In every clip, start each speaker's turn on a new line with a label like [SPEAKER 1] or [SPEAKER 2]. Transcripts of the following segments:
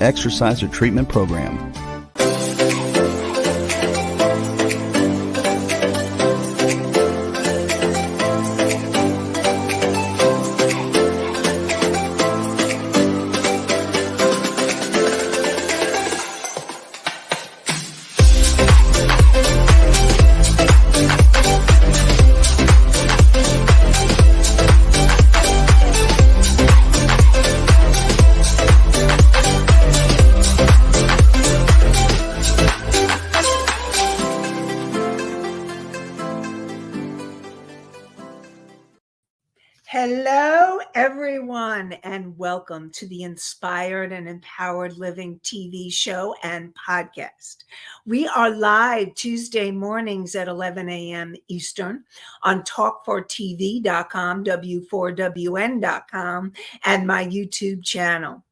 [SPEAKER 1] exercise or treatment program.
[SPEAKER 2] Hello, everyone, and welcome to the Inspired and Empowered Living TV show and podcast. We are live Tuesday mornings at 11 a.m. Eastern on talk4tv.com, w4wn.com, and my YouTube channel.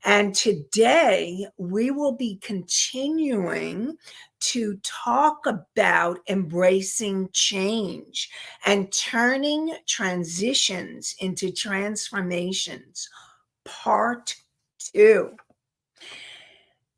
[SPEAKER 2] And today we will be continuing to talk about embracing change and turning transitions into transformations, part 2.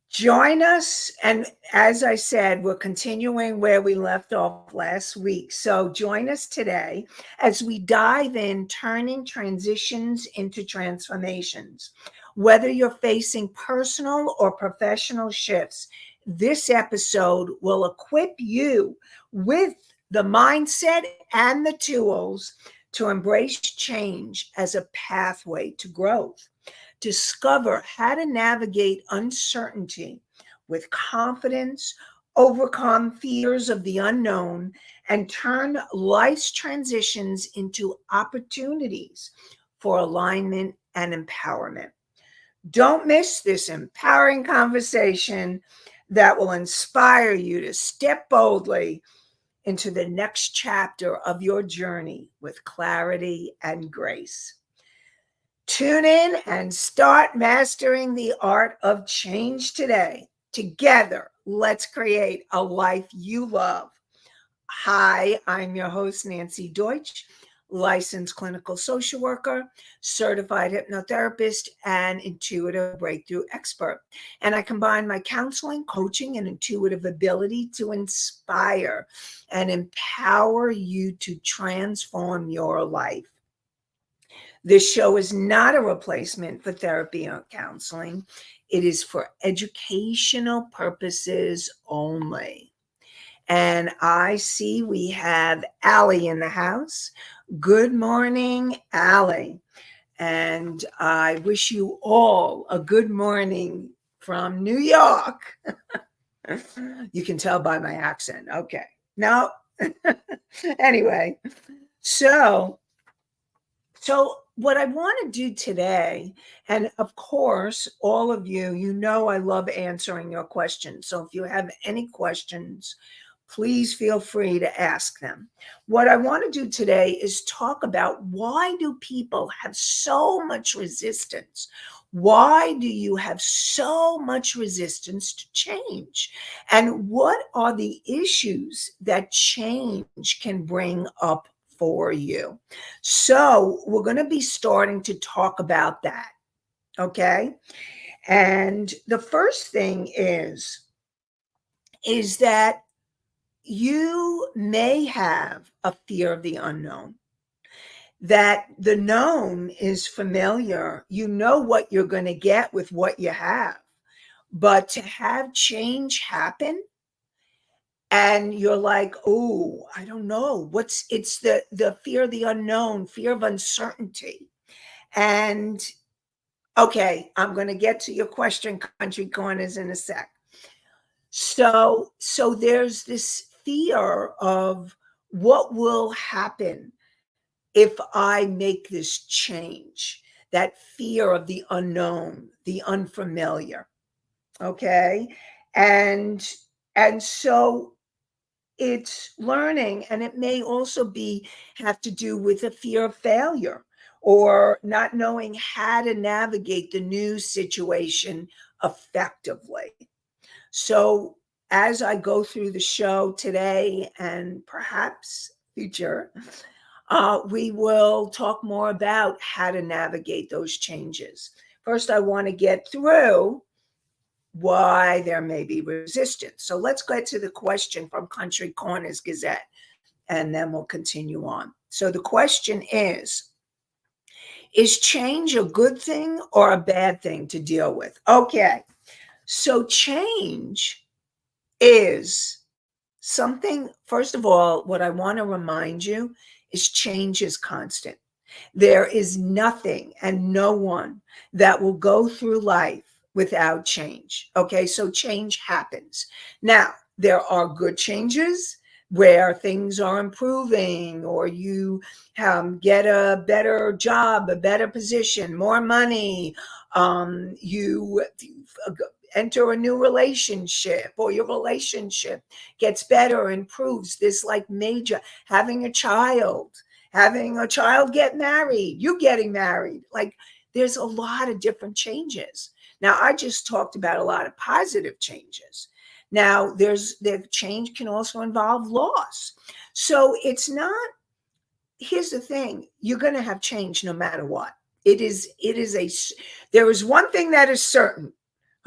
[SPEAKER 2] Join us, and as I said, we're continuing where we left off last week. So join us today as we dive in, turning transitions into transformations. Whether you're facing personal or professional shifts, this episode will equip you with the mindset and the tools to embrace change as a pathway to growth. Discover how to navigate uncertainty with confidence, overcome fears of the unknown, and turn life's transitions into opportunities for alignment and empowerment. Don't miss this empowering conversation that will inspire you to step boldly into the next chapter of your journey with clarity and grace. Tune in and start mastering the art of change today. Together, let's create a life you love. Hi, I'm your host, Nanci Deutsch, licensed clinical social worker, certified hypnotherapist, and intuitive breakthrough expert. And I combine my counseling, coaching, and intuitive ability to inspire and empower you to transform your life. This show is not a replacement for therapy or counseling. It is for educational purposes only. And I see we have Allie in the house. Good morning, Allie. And I wish you all a good morning from New York. You can tell by my accent. Okay. Now, anyway, so what I want to do today, and of course, all of you, you know I love answering your questions. So if you have any questions, please feel free to ask them. What I want to do today is talk about why do people have so much resistance? Why do you have so much resistance to change? And what are the issues that change can bring up for you? So we're going to be starting to talk about that. Okay. And the first thing is that you may have a fear of the unknown, that the known is familiar. You know what you're going to get with what you have, but to have change happen, and you're like, oh, I don't know. It's the fear of the unknown, fear of uncertainty. And okay, I'm going to get to your question, Country Corners, in a sec. So there's this fear of what will happen if I make this change, that fear of the unknown, the unfamiliar. Okay. And so it's learning, and it may also have to do with a fear of failure or not knowing how to navigate the new situation effectively. So as I go through the show today and perhaps future, we will talk more about how to navigate those changes. First, I want to get through why there may be resistance. So let's get to the question from Country Corners Gazette, and then we'll continue on. So the question is change a good thing or a bad thing to deal with? Okay, so change is something, first of all, what I want to remind you is change is constant. There is nothing and no one that will go through life without change. Okay, so change happens. Now, there are good changes where things are improving, or you get a better job, a better position, more money. You enter a new relationship, or your relationship gets better, improves. This like major having a child get married, you getting married. Like there's a lot of different changes. Now, I just talked about a lot of positive changes. Now, the change can also involve loss. So it's not, here's the thing, you're going to have change no matter what. There is one thing that is certain,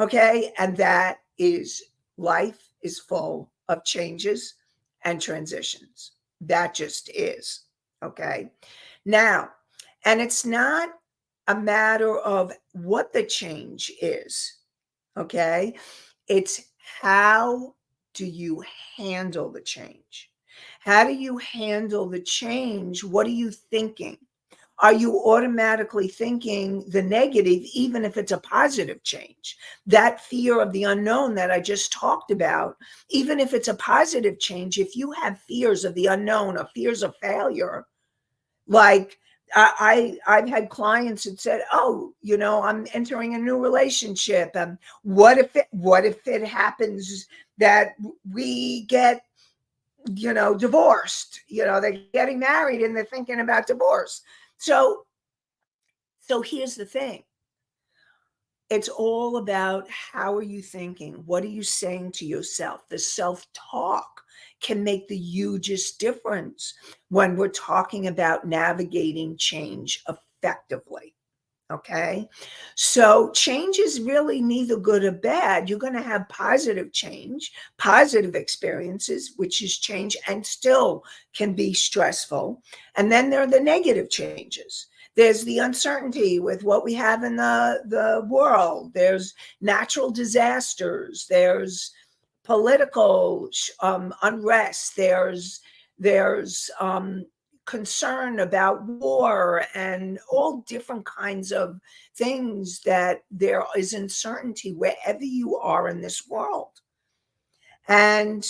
[SPEAKER 2] okay? And that is life is full of changes and transitions. That just is, okay? Now, and it's not a matter of what the change is, okay? It's how do you handle the change? How do you handle the change? What are you thinking? Are you automatically thinking the negative, even if it's a positive change? That fear of the unknown that I just talked about, even if it's a positive change, if you have fears of the unknown or fears of failure, like I've had clients that said, "Oh, I'm entering a new relationship, and what if it happens that we get divorced? They're getting married and they're thinking about divorce." So here's the thing. It's all about how are you thinking? What are you saying to yourself? The self-talk can make the hugest difference when we're talking about navigating change effectively. Okay. So change is really neither good or bad. You're going to have positive change, positive experiences, which is change and still can be stressful. And then there are the negative changes. There's the uncertainty with what we have in the world. There's natural disasters. There's political unrest. There's concern about war and all different kinds of things, that there is uncertainty wherever you are in this world. And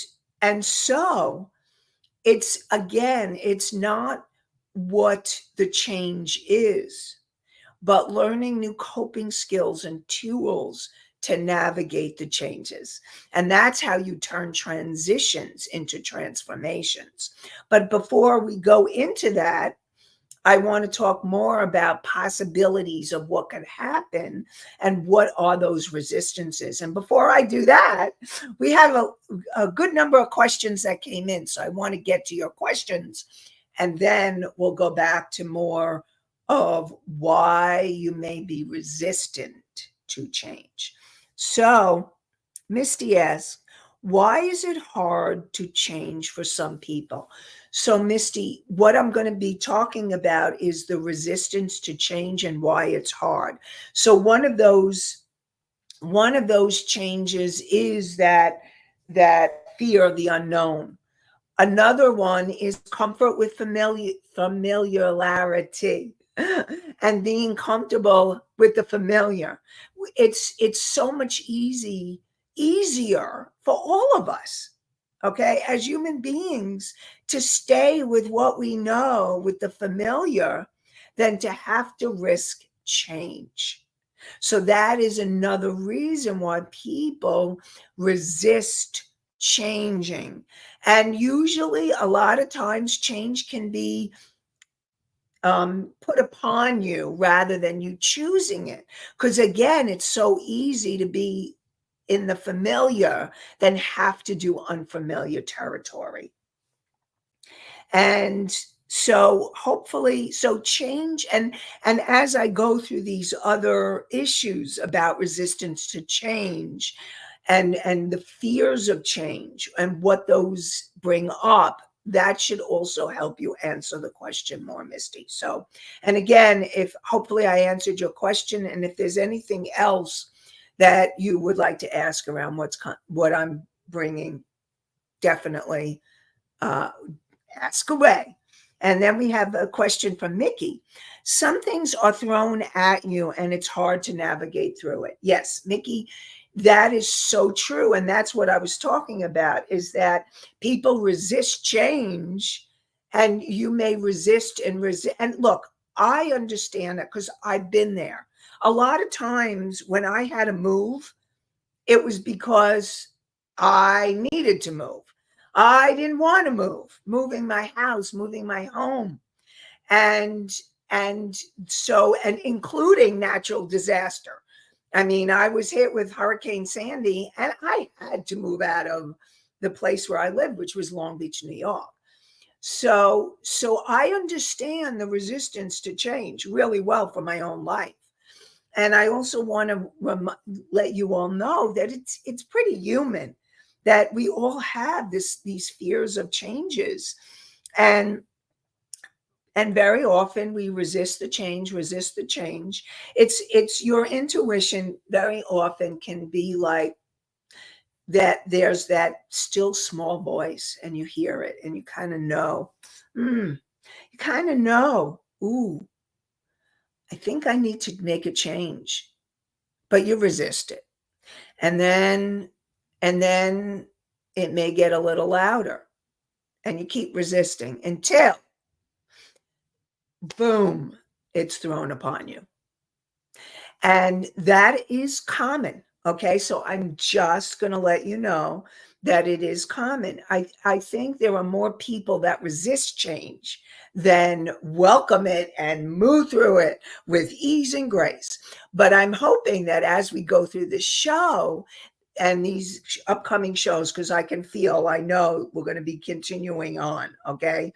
[SPEAKER 2] so it's not what the change is, but learning new coping skills and tools to navigate the changes. And that's how you turn transitions into transformations. But before we go into that, I want to talk more about possibilities of what could happen and what are those resistances. And before I do that, we have a good number of questions that came in. So I want to get to your questions, and then we'll go back to more of why you may be resistant to change. So Misty asks, why is it hard to change for some people? So Misty, what I'm going to be talking about is the resistance to change and why it's hard. So one of those changes is that fear of the unknown. Another one is comfort with familiarity and being comfortable with the familiar. It's so much easier for all of us, okay, as human beings, to stay with what we know, with the familiar, than to have to risk change. So that is another reason why people resist changing. And usually, a lot of times, change can be put upon you rather than you choosing it. Because again, it's so easy to be in the familiar than have to do unfamiliar territory. And So hopefully, so change, and as I go through these other issues about resistance to change and the fears of change and what those bring up, that should also help you answer the question more, Misty. So, and again, if hopefully I answered your question, and if there's anything else that you would like to ask around what I'm bringing, definitely uh, ask away. And then we have a question from Mickey. Some things are thrown at you and it's hard to navigate through it. Yes, Mickey, that is so true. And that's what I was talking about, is that people resist change, and you may resist and resist. And look, I understand that because I've been there. A lot of times when I had to move, it was because I needed to move. I didn't want to move, moving my house, moving my home. And and so, and including natural disaster. I mean, I was hit with Hurricane Sandy and I had to move out of the place where I lived, which was Long Beach, New York. So I understand the resistance to change really well for my own life. And I also want to let you all know that it's pretty human that we all have these fears of changes, and very often we resist the change, resist the change. It's your intuition very often can be like that. There's that still small voice, and you hear it, and you kind of know, you kind of know, ooh, I think I need to make a change, but you resist it. And then it may get a little louder, and you keep resisting until boom, it's thrown upon you. And that is common. Okay. So I'm just going to let you know that it is common. I think there are more people that resist change than welcome it and move through it with ease and grace. But I'm hoping that as we go through the show, and these upcoming shows, because I know we're going to be continuing on, okay?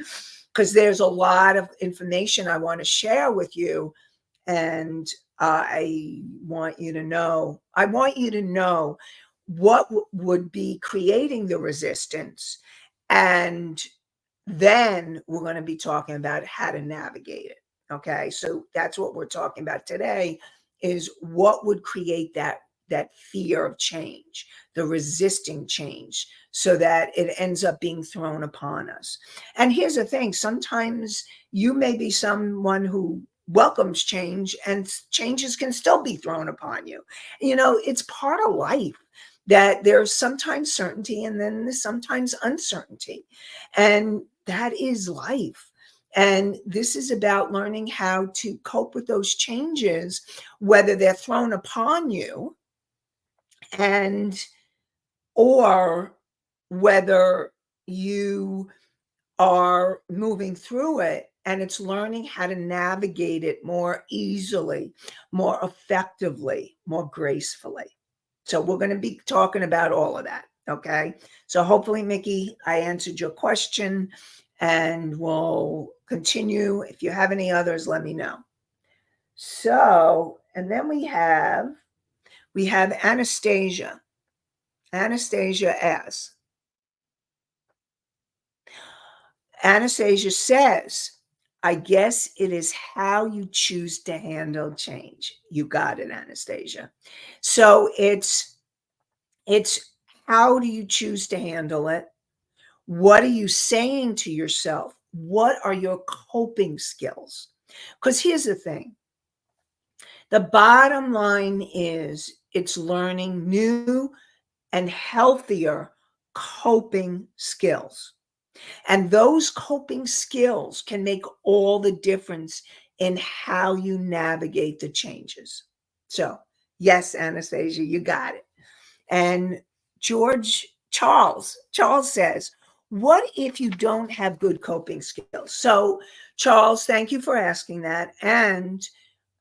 [SPEAKER 2] Because there's a lot of information I want to share with you, and I want you to know what would be creating the resistance, and then we're going to be talking about how to navigate it. Okay, so that's what we're talking about today, is what would create that fear of change, the resisting change, so that it ends up being thrown upon us. And here's the thing, sometimes you may be someone who welcomes change, and changes can still be thrown upon you. It's part of life that there's sometimes certainty and then there's sometimes uncertainty. And that is life. And this is about learning how to cope with those changes, whether they're thrown upon you, and or whether you are moving through it, and it's learning how to navigate it more easily, more effectively, more gracefully. So we're going to be talking about all of that. Okay. So hopefully, Mickey, I answered your question, and we'll continue. If you have any others, let me know. So, and then we have Anastasia. Anastasia asks, Anastasia says, I guess it is how you choose to handle change. You got it, Anastasia. So it's how do you choose to handle it? What are you saying to yourself? What are your coping skills? Because here's the thing. The bottom line is it's learning new and healthier coping skills. And those coping skills can make all the difference in how you navigate the changes. So, yes, Anastasia, you got it. And Charles says, what if you don't have good coping skills? So, Charles, thank you for asking that. And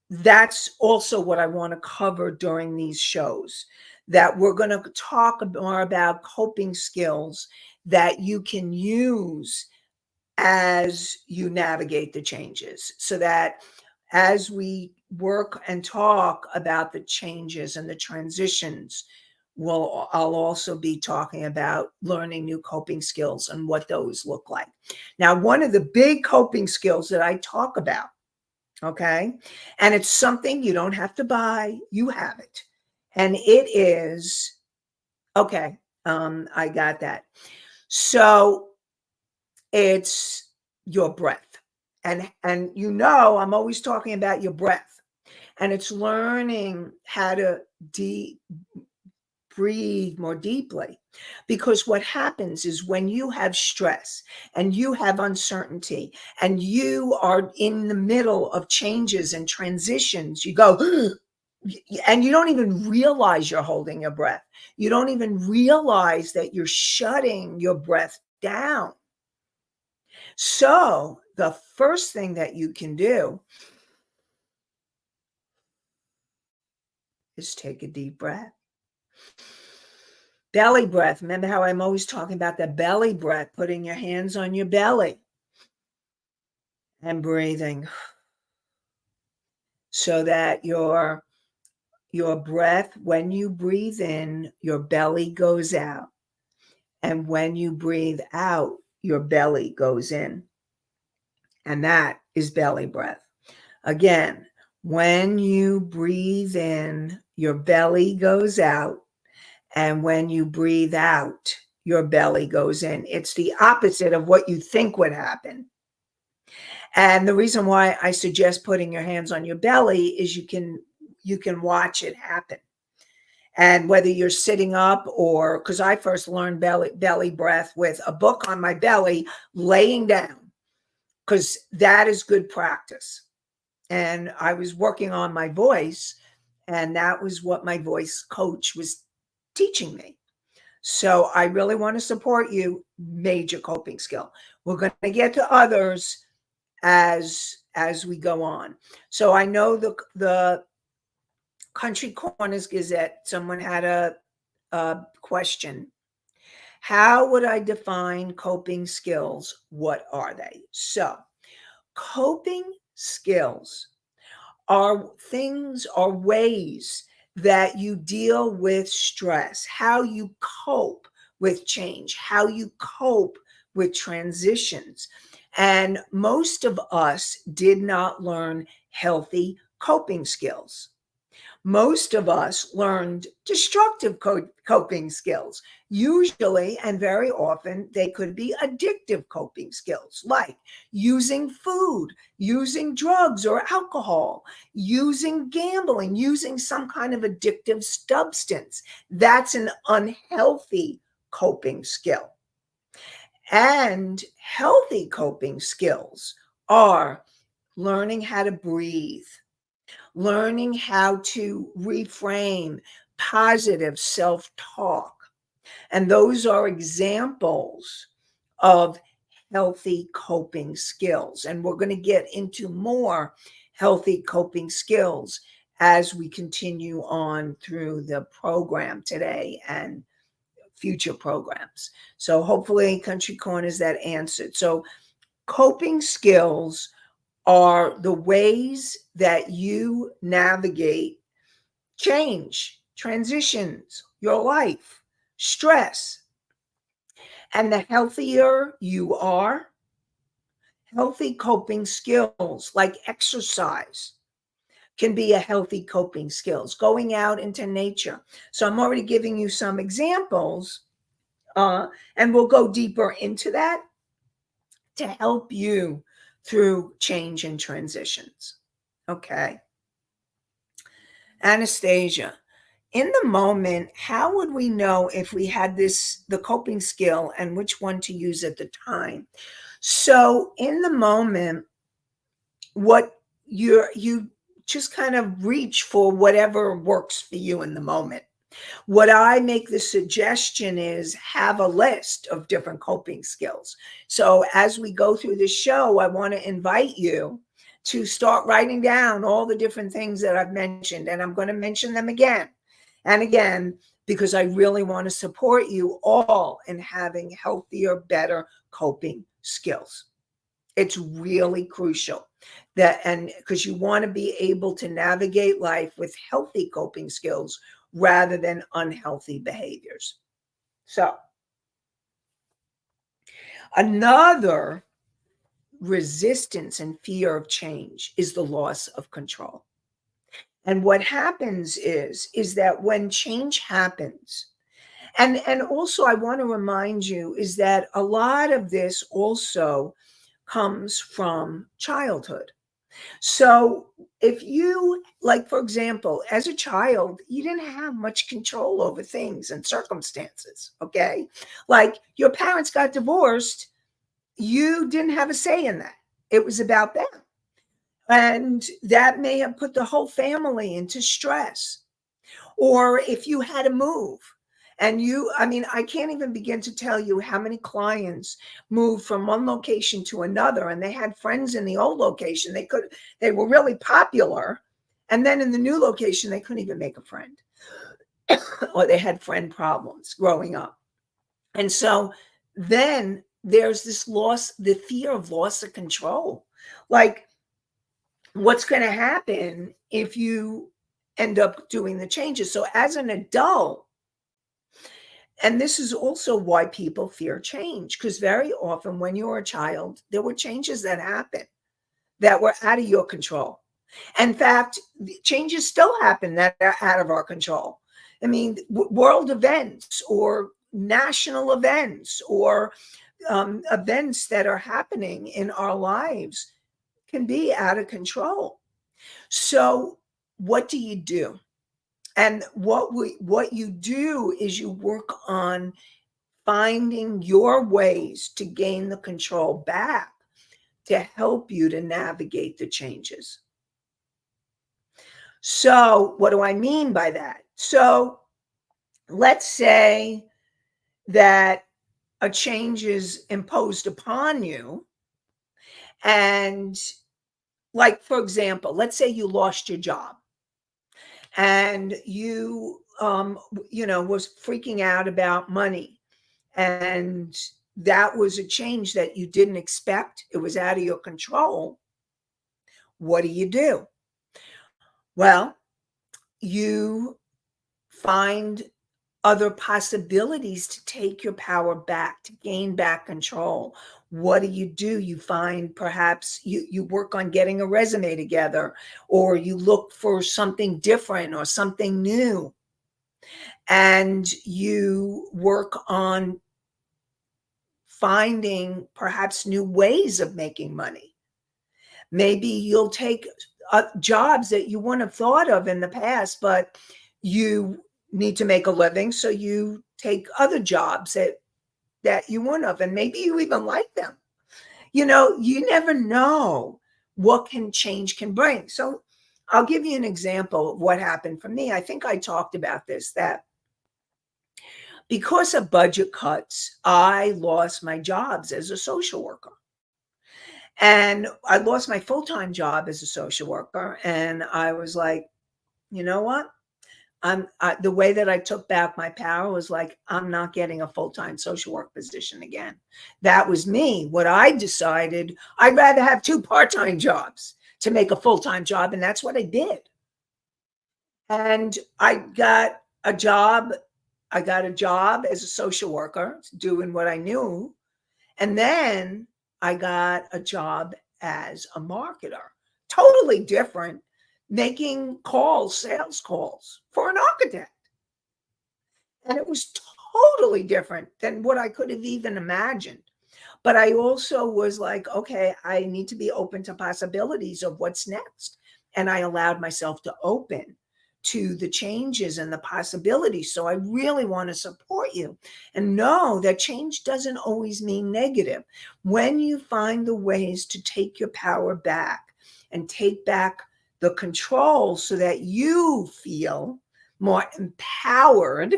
[SPEAKER 2] that's also what I want to cover during these shows, that we're going to talk more about coping skills that you can use as you navigate the changes, so that as we work and talk about the changes and the transitions, I'll also be talking about learning new coping skills and what those look like. Now, one of the big coping skills that I talk about, okay, and it's something you don't have to buy, you have it. And it is, okay, I got that. So it's your breath. And I'm always talking about your breath. And it's learning how to breathe more deeply. Because what happens is when you have stress and you have uncertainty and you are in the middle of changes and transitions, you go, and you don't even realize you're holding your breath. You don't even realize that you're shutting your breath down. So the first thing that you can do is take a deep breath. Belly breath. Remember how I'm always talking about the belly breath, putting your hands on your belly and breathing so that your breath, when you breathe in, your belly goes out. And when you breathe out, your belly goes in. And that is belly breath. Again, when you breathe in, your belly goes out. And when you breathe out, your belly goes in. It's the opposite of what you think would happen. And the reason why I suggest putting your hands on your belly is you can watch it happen. And whether you're sitting up or, because I first learned belly breath with a book on my belly, laying down, because that is good practice. And I was working on my voice, and that was what my voice coach was teaching me. So I really want to support you. Major coping skill. We're going to get to others as we go on. So I know the Country Corners Gazette, someone had a question. How would I define coping skills? What are they? So coping skills are things or ways that you deal with stress, how you cope with change, how you cope with transitions. And most of us did not learn healthy coping skills. Most of us learned destructive coping skills. Usually and very often, they could be addictive coping skills, like using food, using drugs or alcohol, using gambling, using some kind of addictive substance. That's an unhealthy coping skill. And healthy coping skills are learning how to breathe, learning how to reframe positive self-talk. And those are examples of healthy coping skills. And we're going to get into more healthy coping skills as we continue on through the program today and future programs. So hopefully Country Corners that answered. So coping skills are the ways that you navigate change, transitions, your life, stress. And the healthier you are, healthy coping skills like exercise can be a healthy coping skills, going out into nature. So I'm already giving you some examples, and we'll go deeper into that to help you through change and transitions. Okay. Anastasia, in the moment, how would we know if we had the coping skill and which one to use at the time? So in the moment, what you just kind of reach for whatever works for you in the moment. What I make the suggestion is have a list of different coping skills. So as we go through the show, I want to invite you to start writing down all the different things that I've mentioned. And I'm going to mention them again and again, because I really want to support you all in having healthier, better coping skills. It's really crucial that, and because you want to be able to navigate life with healthy coping skills rather than unhealthy behaviors. So, another resistance and fear of change is the loss of control. And what happens is that when change happens, and also I want to remind you is that a lot of this also comes from childhood. So if you, like, for example, as a child, you didn't have much control over things and circumstances, okay? Like your parents got divorced, you didn't have a say in that. It was about them. And that may have put the whole family into stress. Or if you had to move and you, I mean, I can't even begin to tell you how many clients moved from one location to another and they had friends in the old location. They were really popular. And then in the new location, they couldn't even make a friend or they had friend problems growing up. And so then there's this loss, the fear of loss of control. Like, what's going to happen if you end up doing the changes? So as an adult, and this is also why people fear change, because very often when you were a child, there were changes that happened that were out of your control. In fact, changes still happen that are out of our control. I mean, world events or national events or events that are happening in our lives can be out of control. So what do you do? And what you do is you work on finding your ways to gain the control back to help you to navigate the changes. So what do I mean by that? So let's say that a change is imposed upon you. And like, for example, let's say you lost your job and was freaking out about money, and that was a change that you didn't expect. It was out of your control. What do? Well, you find other possibilities to take your power back, to gain back control. What do? You find, perhaps you work on getting a resume together, or you look for something different or something new, and you work on finding perhaps new ways of making money. Maybe you'll take jobs that you wouldn't have thought of in the past, but you need to make a living, so you take other jobs that you wouldn't have, and maybe you even like them. You never know what change can bring. So I'll give you an example of what happened for me. I think I talked about this, that because of budget cuts, I lost my jobs as a social worker. And I lost my full-time job as a social worker. And I was like, you know what? The way that I took back my power was like, I'm not getting a full-time social work position again. That was me. What I decided, I'd rather have two part-time jobs to make a full-time job. And that's what I did. And I got a job. I got a job as a social worker doing what I knew. And then I got a job as a marketer, totally different, making calls, sales calls for an architect. And it was totally different than what I could have even imagined. But I also was like, okay, I need to be open to possibilities of what's next. And I allowed myself to open to the changes and the possibilities. So I really want to support you and know that change doesn't always mean negative. When you find the ways to take your power back and take back the control so that you feel more empowered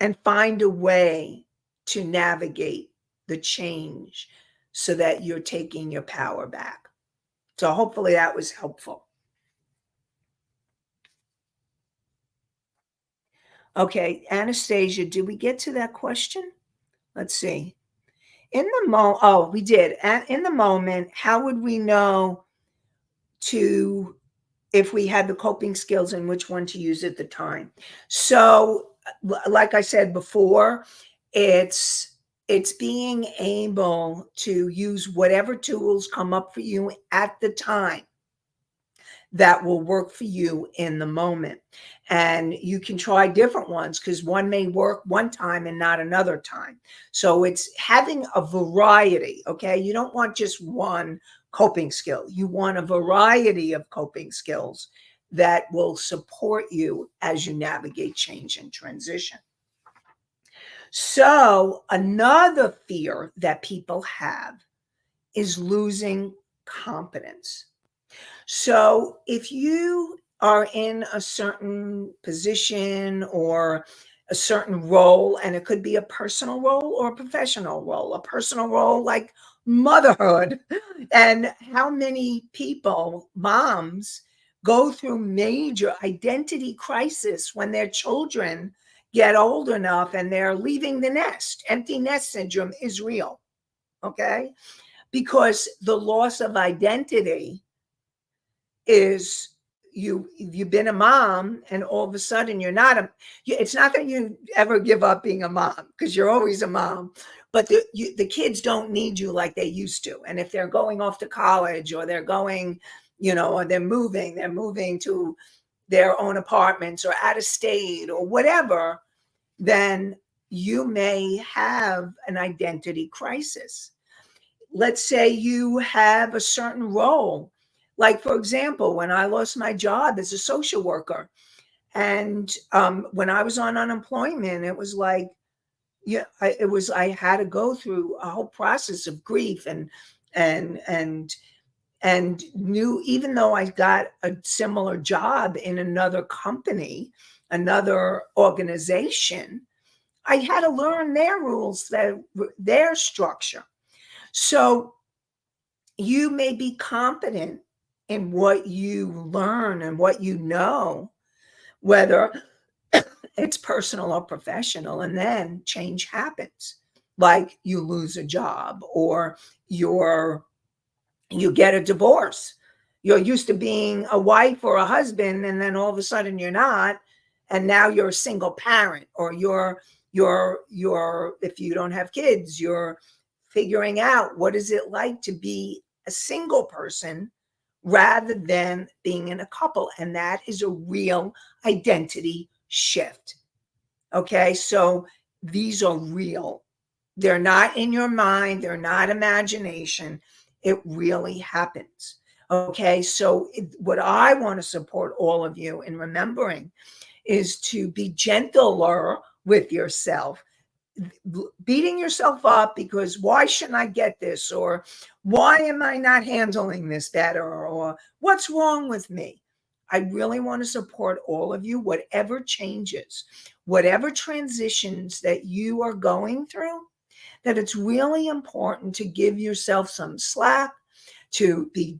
[SPEAKER 2] and find a way to navigate the change so that you're taking your power back. So hopefully that was helpful. Okay, Anastasia, did we get to that question? Let's see. in the moment, oh, we did. In the moment, how would we know to, if we had the coping skills and which one to use at the time? So, like I said before, it's being able to use whatever tools come up for you at the time that will work for you in the moment. And you can try different ones because one may work one time and not another time. So it's having a variety, okay? You don't want just one coping skill. You want a variety of coping skills that will support you as you navigate change and transition. So another fear that people have is losing confidence. So if you are in a certain position or a certain role, and it could be a personal role or a professional role, a personal role like motherhood, and how many people, moms, go through major identity crisis when their children get old enough and they're leaving the nest. Empty nest syndrome is real, okay? Because the loss of identity is, you've been a mom and all of a sudden you're not it's not that you ever give up being a mom, because you're always a mom, but the kids don't need you like they used to. And if they're going off to college, or they're going, or they're moving to their own apartments or out of state or whatever, then you may have an identity crisis. Let's say you have a certain role. Like, for example, when I lost my job as a social worker, and when I was on unemployment, it was like, I had to go through a whole process of grief and knew, even though I got a similar job in another company, another organization, I had to learn their rules, their structure. So you may be competent in what you learn and what you know, whether it's personal or professional, and then change happens. Like you lose a job, or you get a divorce. You're used to being a wife or a husband, and then all of a sudden you're not, and now you're a single parent, or you're if you don't have kids, you're figuring out what is it like to be a single person rather than being in a couple. And that is a real identity shift. Okay, so these are real. They're not in your mind, they're not imagination. It really happens. Okay, so what I want to support all of you in remembering is to be gentler with yourself. Beating yourself up because why shouldn't I get this, or why am I not handling this better, or what's wrong with me? I really want to support all of you, whatever changes, whatever transitions that you are going through, that it's really important to give yourself some slack, to be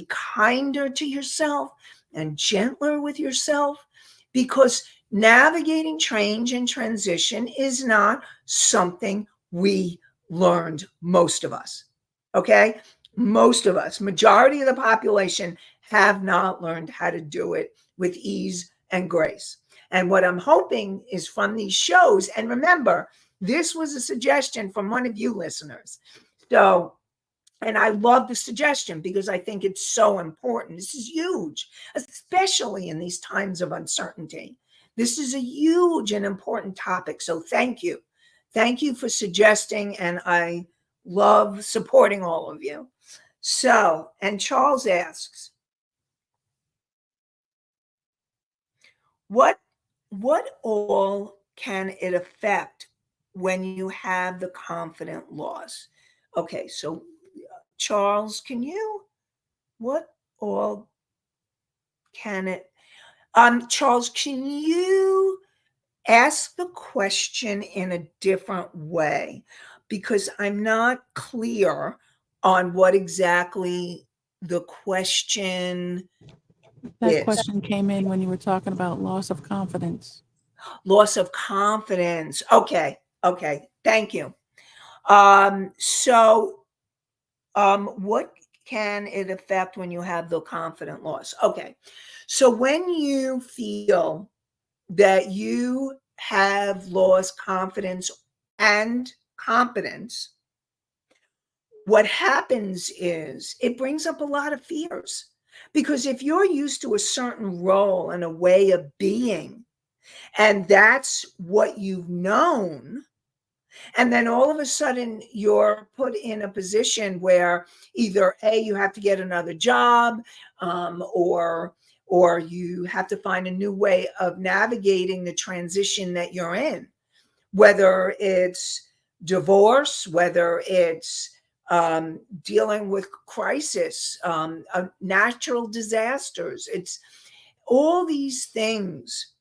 [SPEAKER 2] kinder to yourself and gentler with yourself, because navigating change and transition is not something we learned, most of us. Okay? Most of us, majority of the population, have not learned how to do it with ease and grace. And what I'm hoping is from these shows, and remember, this was a suggestion from one of you listeners. So, and I love the suggestion because I think it's so important. This is huge, especially in these times of uncertainty. This is a huge and important topic. So thank you. Thank you for suggesting, and I love supporting all of you. So, and Charles asks, what all can it affect when you have the confident loss? Okay, so Charles, what all can it, Charles, can you ask the question in a different way? Because I'm not clear on what exactly the question
[SPEAKER 3] That
[SPEAKER 2] is.
[SPEAKER 3] question came in when you were talking about loss of confidence.
[SPEAKER 2] Loss of confidence. Okay. Thank you. What can it affect when you have the confident loss? Okay. So when you feel that you have lost confidence and competence, what happens is it brings up a lot of fears. Because if you're used to a certain role and a way of being, and that's what you've known, and then all of a sudden you're put in a position where either A, you have to get another job, or you have to find a new way of navigating the transition that you're in, whether it's divorce, whether it's dealing with crisis, natural disasters. It's all these things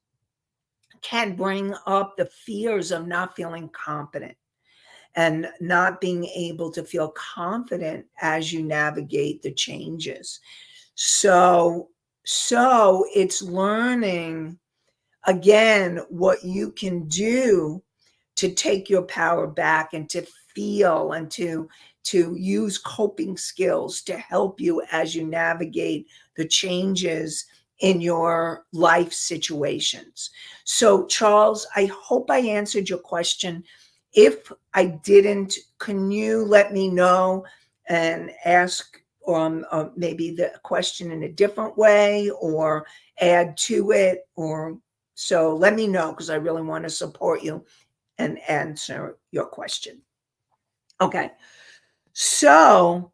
[SPEAKER 2] can bring up the fears of not feeling competent and not being able to feel confident as you navigate the changes. So, so it's learning again what you can do to take your power back and to feel and to use coping skills to help you as you navigate the changes in your life situations. So Charles, I hope I answered your question. If I didn't, can you let me know and ask maybe the question in a different way or add to it? Or so let me know, because I really want to support you and answer your question. Okay. So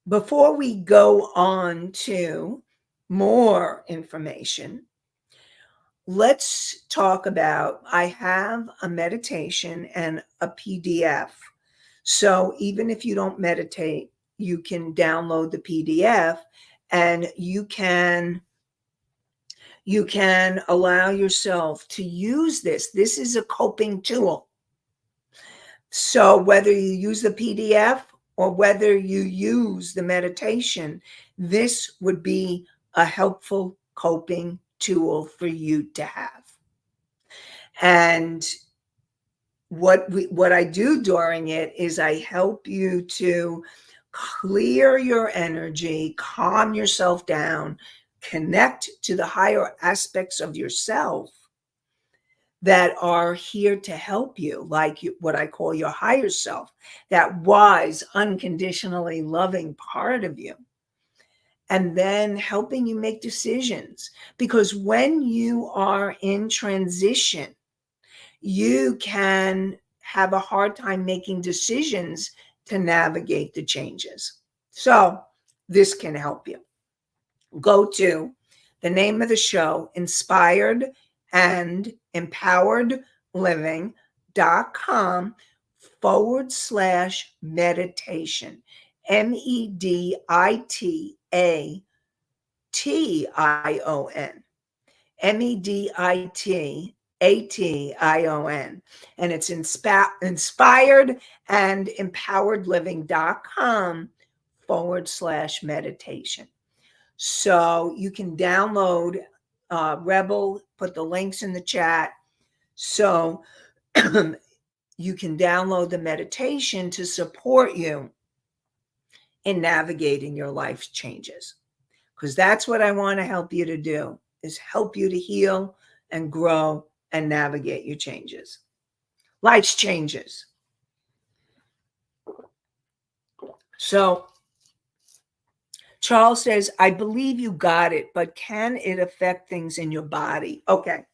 [SPEAKER 2] before we go on to more information, let's talk about, I have a meditation and a PDF. So even if you don't meditate, you can download the PDF and you can allow yourself to use this. This is a coping tool. So whether you use the PDF or whether you use the meditation, this would be a helpful coping tool for you to have. And what I do during it is I help you to clear your energy, calm yourself down, connect to the higher aspects of yourself that are here to help you, like what I call your higher self, that wise, unconditionally loving part of you. And then helping you make decisions. Because when you are in transition, you can have a hard time making decisions to navigate the changes. So this can help you. Go to the name of the show, Inspired and Empowered Living.com/meditation. MEDITATION. MEDITATION. And it's inspired and empowered living.com/meditation. So you can download Rebel, put the links in the chat. So you can download the meditation to support you in navigating your life changes. Because that's what I want to help you to do, is help you to heal and grow and navigate your changes. Life's changes. So Charles says, I believe you got it, but can it affect things in your body? Okay.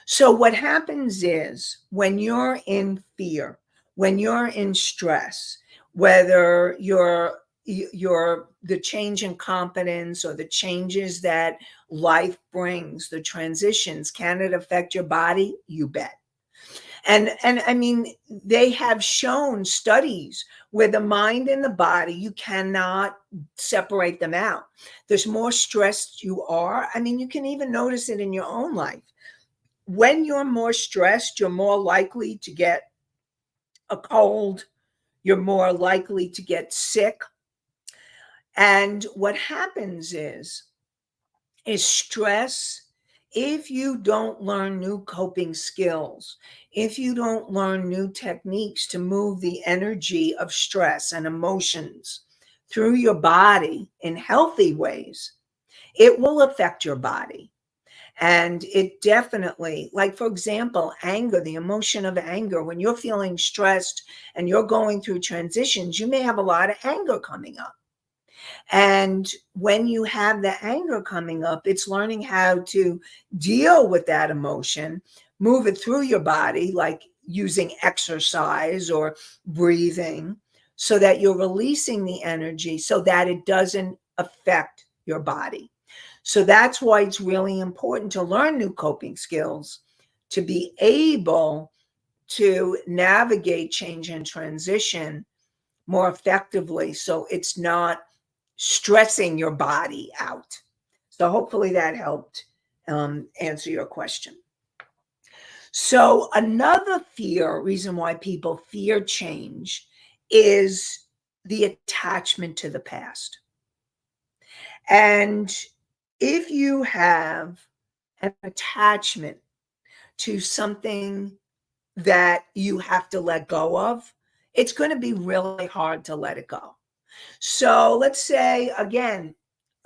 [SPEAKER 2] So what happens is when you're in fear, when you're in stress, whether you're the change in confidence or the changes that life brings, the transitions, can it affect your body? You bet. And I mean, they have shown studies where the mind and the body, you cannot separate them out. There's more stressed you are. I mean, you can even notice it in your own life. When you're more stressed, you're more likely to get a cold. You're more likely to get sick. And what happens is stress If you don't learn new coping skills, if you don't learn new techniques to move the energy of stress and emotions through your body in healthy ways, it will affect your body. And it definitely, like, for example, anger, the emotion of anger, when you're feeling stressed and you're going through transitions, you may have a lot of anger coming up. And when you have the anger coming up, it's learning how to deal with that emotion, move it through your body, like using exercise or breathing, so that you're releasing the energy so that it doesn't affect your body. So that's why it's really important to learn new coping skills to be able to navigate change and transition more effectively, so it's not stressing your body out. So hopefully that helped answer your question. So another reason why people fear change is the attachment to the past. And if you have an attachment to something that you have to let go of, it's going to be really hard to let it go. So let's say, again,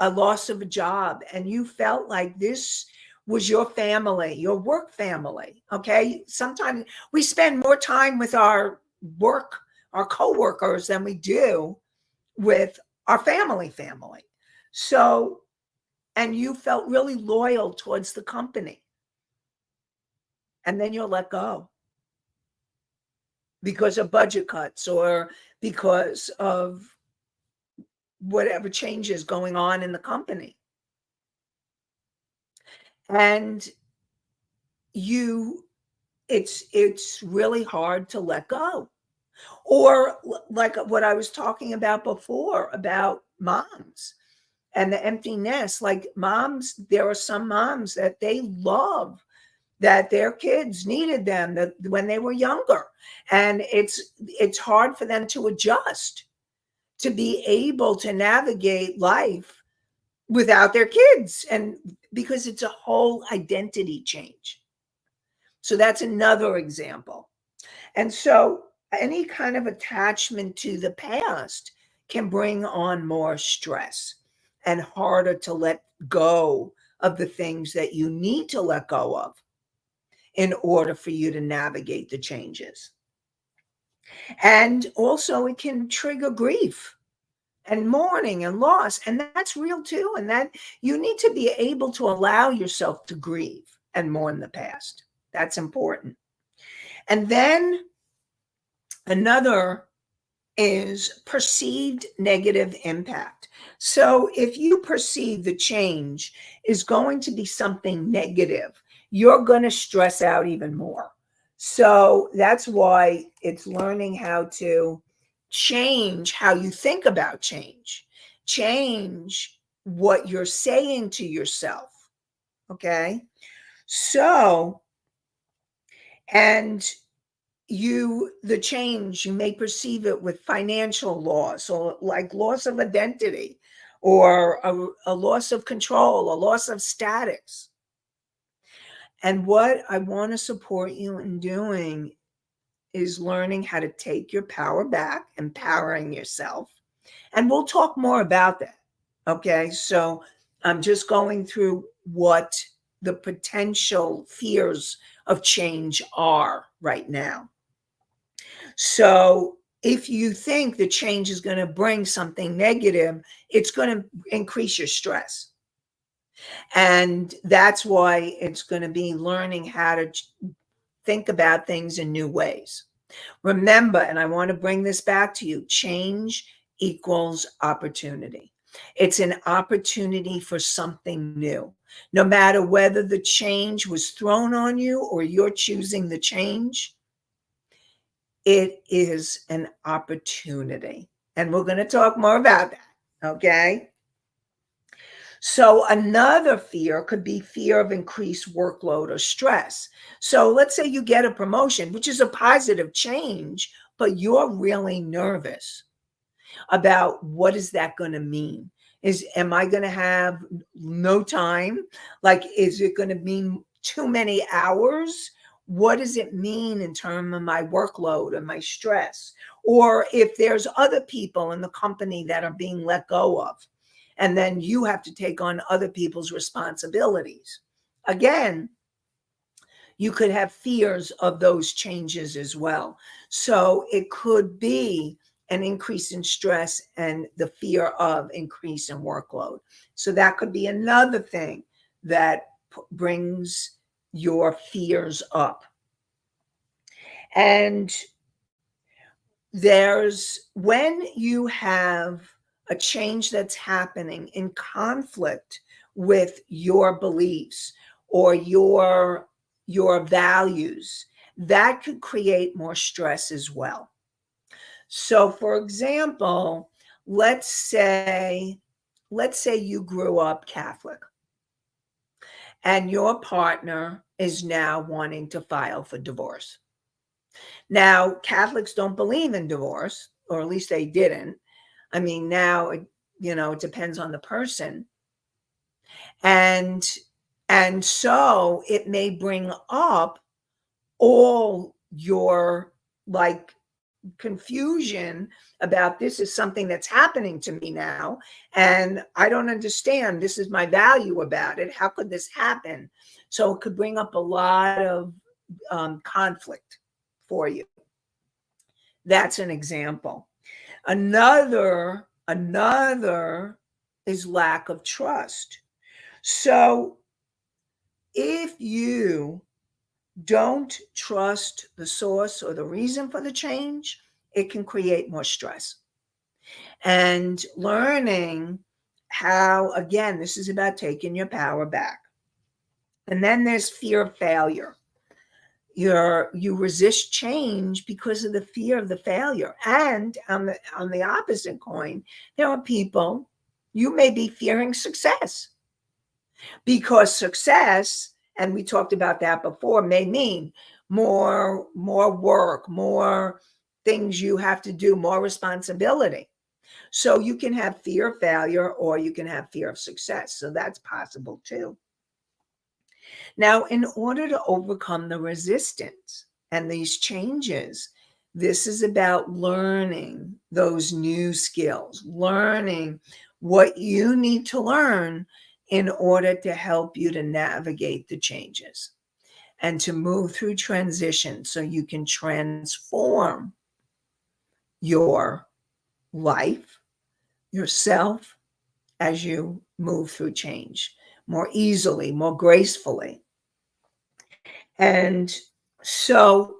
[SPEAKER 2] a loss of a job, and you felt like this was your family, your work family. Okay. Sometimes we spend more time with our work, our coworkers, than we do with our family. So, and you felt really loyal towards the company, and then you'll let go because of budget cuts or because of whatever changes going on in the company. And it's really hard to let go. Or like what I was talking about before about moms and the empty nest. Like moms, there are some moms that they love that their kids needed them when they were younger, and it's hard for them to adjust to be able to navigate life without their kids, and because it's a whole identity change. So that's another example. And so any kind of attachment to the past can bring on more stress and harder to let go of the things that you need to let go of in order for you to navigate the changes. And also, it can trigger grief and mourning and loss. And that's real too. And that you need to be able to allow yourself to grieve and mourn the past. That's important. And then another is perceived negative impact. So if you perceive the change is going to be something negative, you're going to stress out even more. So that's why it's learning how to change how you think about change what you're saying to yourself. Okay. So, and the change, you may perceive it with financial loss or like loss of identity or a loss of control, a loss of status. And what I want to support you in doing is learning how to take your power back, empowering yourself. And we'll talk more about that. Okay. So I'm just going through what the potential fears of change are right now. So if you think the change is going to bring something negative, it's going to increase your stress. And that's why it's going to be learning how to think about things in new ways. Remember, and I want to bring this back to you, change equals opportunity. It's an opportunity for something new. No matter whether the change was thrown on you or you're choosing the change, it is an opportunity. And we're going to talk more about that. Okay. So another fear could be fear of increased workload or stress. So let's say you get a promotion, which is a positive change, but you're really nervous about what is that going to mean? Am I going to have no time? Like, is it going to mean too many hours? What does it mean in terms of my workload and my stress? Or if there's other people in the company that are being let go of, and then you have to take on other people's responsibilities. Again, you could have fears of those changes as well. So it could be an increase in stress and the fear of increase in workload. So that could be another thing that brings your fears up. And there's when you have a change that's happening in conflict with your beliefs or your values, that could create more stress as well. So for example, let's say you grew up Catholic and your partner is now wanting to file for divorce. Now, Catholics don't believe in divorce, or at least they didn't. I mean, now, it depends on the person. And so it may bring up all your like confusion about this is something that's happening to me now, and I don't understand. This is my value about it. How could this happen? So it could bring up a lot of conflict for you. That's an example. Another is lack of trust. So if you don't trust the source or the reason for the change, it can create more stress. And learning how, again, this is about taking your power back. And then there's fear of failure. You resist change because of the fear of the failure. And on the opposite coin, there are people, you may be fearing success, because success, and we talked about that before, may mean more work, more things you have to do, more responsibility. So you can have fear of failure or you can have fear of success. So that's possible too. Now, in order to overcome the resistance and these changes, this is about learning those new skills, learning what you need to learn in order to help you to navigate the changes and to move through transition so you can transform your life, yourself, as you move through change more easily, more gracefully. And so,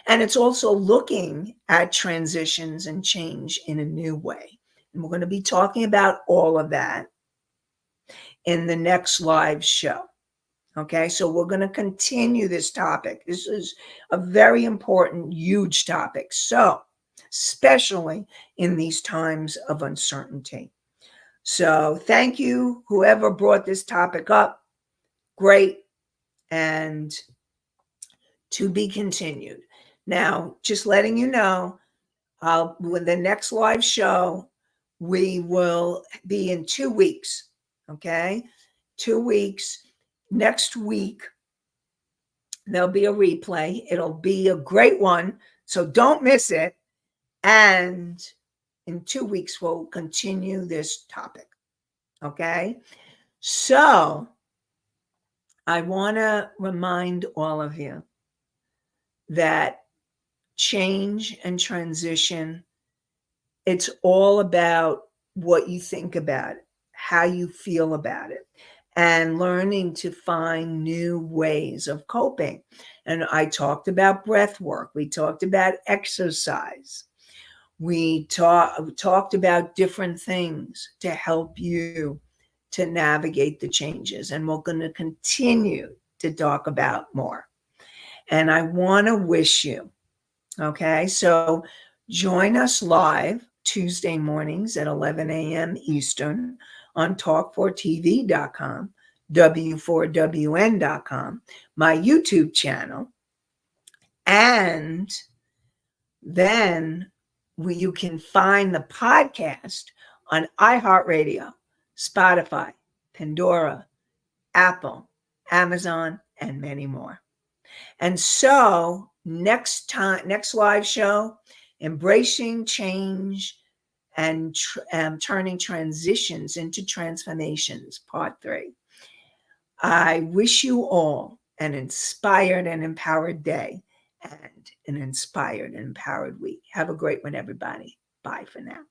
[SPEAKER 2] and it's also looking at transitions and change in a new way. And we're going to be talking about all of that in the next live show. Okay, so we're going to continue this topic. This is a very important, huge topic. So, especially in these times of uncertainty. So, thank you, whoever brought this topic up. Great. And to be continued. Now, just letting you know, with the next live show, we will be in 2 weeks. Okay, 2 weeks. Next week, there'll be a replay. It'll be a great one, so don't miss it. And in 2 weeks, we'll continue this topic. Okay, so I want to remind all of you that change and transition, it's all about what you think about it, how you feel about it, and learning to find new ways of coping. And I talked about breath work. We talked about exercise. We talked about different things to help you to navigate the changes. And we're going to continue to talk about more. And I want to wish you, okay, so join us live Tuesday mornings at 11 a.m. Eastern on talk4tv.com, w4wn.com, my YouTube channel. And then you can find the podcast on iHeartRadio, Spotify, Pandora, Apple, Amazon, and many more. And so next live show, embracing change and turning transitions into transformations, part 3. I wish you all an inspired and empowered day and an inspired and empowered week. Have a great one, everybody. Bye for now.